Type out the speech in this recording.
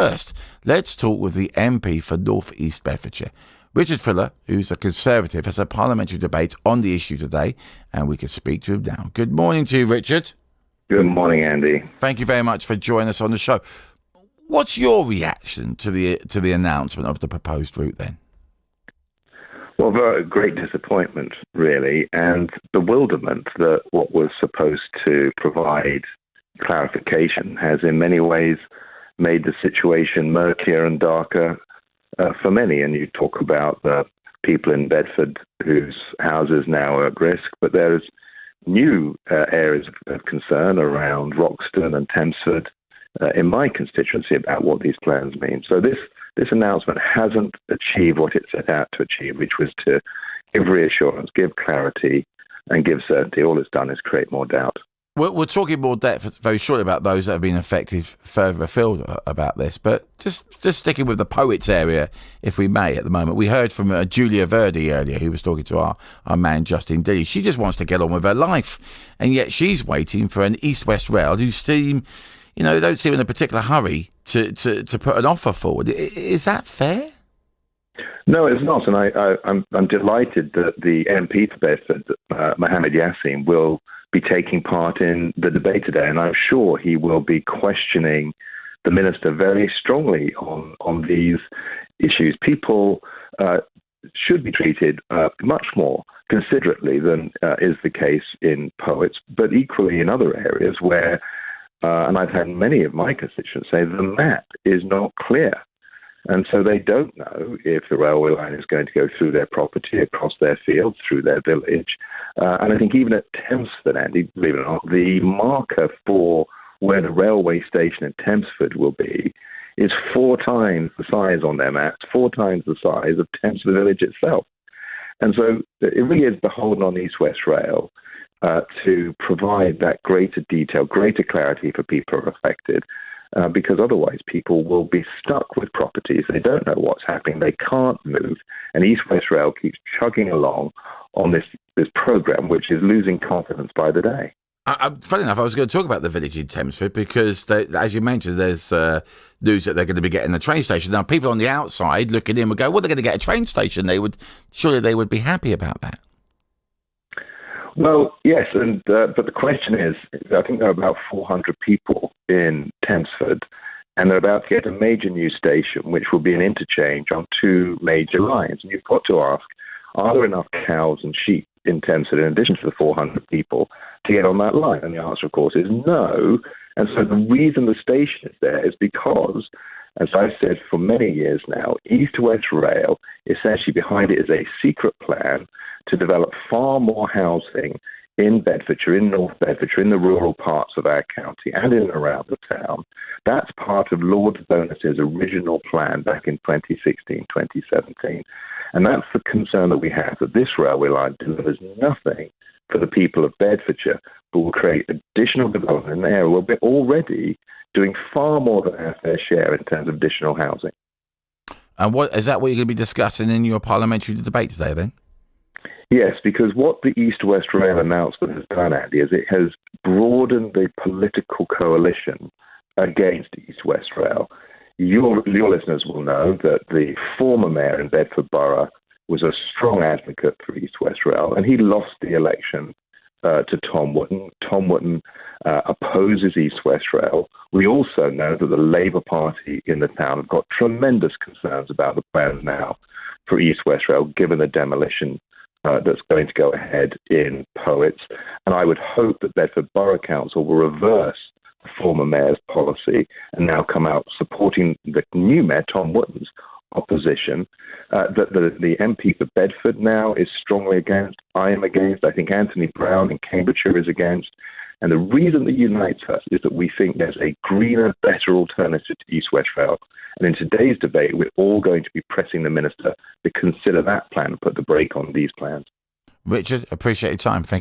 first, let's talk with the MP for North East Bedfordshire. Richard Fuller, who's a Conservative, has a parliamentary debate on the issue today, and we can speak to him now. Good morning to you, Richard. Good morning, Andy. Thank you very much for joining us on the show. What's your reaction to the announcement of the proposed route then? Well, very great disappointment, really, and bewilderment that what was supposed to provide clarification has in many ways made the situation murkier and darker for many. And you talk about the people in Bedford whose houses now are at risk, but there's new areas of concern around Roxton and Thamesford in my constituency about what these plans mean. So this announcement hasn't achieved what it set out to achieve, which was to give reassurance, give clarity, and give certainty. All it's done is create more doubt. We're talking more depth very shortly about those that have been affected further afield about this, but just sticking with the poets area, if we may, at the moment. We heard from Julia Verdi earlier, who was talking to our man Justin Dilley. She just wants to get on with her life, and yet she's waiting for an East-West Rail who don't seem in a particular hurry to put an offer forward. Is that fair? No, it's not, and I'm delighted that the MP for Bedford, Mohammed Yassin, will be taking part in the debate today, and I'm sure he will be questioning the minister very strongly on these issues. People should be treated much more considerately than is the case in poets, but equally in other areas where, and I've had many of my constituents say, the map is not clear. And so they don't know if the railway line is going to go through their property, across their field, through their village. And I think even at Thamesford, Andy, believe it or not, the marker for where the railway station at Thamesford will be is 4 times the size on their maps, 4 times the size of Thamesford village itself. And so it really is beholden on East West Rail to provide that greater detail, greater clarity for people who are affected. Because otherwise people will be stuck with properties. They don't know what's happening. They can't move. And East West Rail keeps chugging along on this programme, which is losing confidence by the day. Funny enough, I was going to talk about the village in Thamesford because, as you mentioned, there's news that they're going to be getting a train station. Now, people on the outside looking in would go, well, they're going to get a train station. Surely they would be happy about that. Well, yes, but the question is, I think there are about 400 people in Thamesford, and they're about to get a major new station, which will be an interchange on 2 major lines. And you've got to ask, are there enough cows and sheep in Thamesford, in addition to the 400 people, to get on that line? And the answer, of course, is no. And so the reason the station is there is because, as I've said for many years now, East-West Rail, essentially behind it is a secret plan to develop far more housing in Bedfordshire, in North Bedfordshire, in the rural parts of our county and in and around the town. That's part of Lord Bonus's original plan back in 2016, 2017. And that's the concern that we have, that this railway line delivers nothing for the people of Bedfordshire, but will create additional development in the area. We're already doing far more than our fair share in terms of additional housing. And is that what you're going to be discussing in your parliamentary debate today, then? Yes, because what the East-West Rail announcement has done, Andy, is it has broadened the political coalition against East-West Rail. Your listeners will know that the former mayor in Bedford Borough was a strong advocate for East-West Rail, and he lost the election to Tom Wootton. Tom Wootton opposes East-West Rail. We also know that the Labour Party in the town have got tremendous concerns about the plans now for East-West Rail, given the demolition that's going to go ahead in Poets. And I would hope that Bedford Borough Council will reverse the former mayor's policy and now come out supporting the new mayor, Tom Wootton's opposition. That the MP for Bedford now is strongly against. I am against. I think Anthony Brown in Cambridgeshire is against. And the reason that unites us is that we think there's a greener, better alternative to East-West Rail. And in today's debate, we're all going to be pressing the minister to consider that plan and put the brake on these plans. Richard, appreciate your time. Thank you.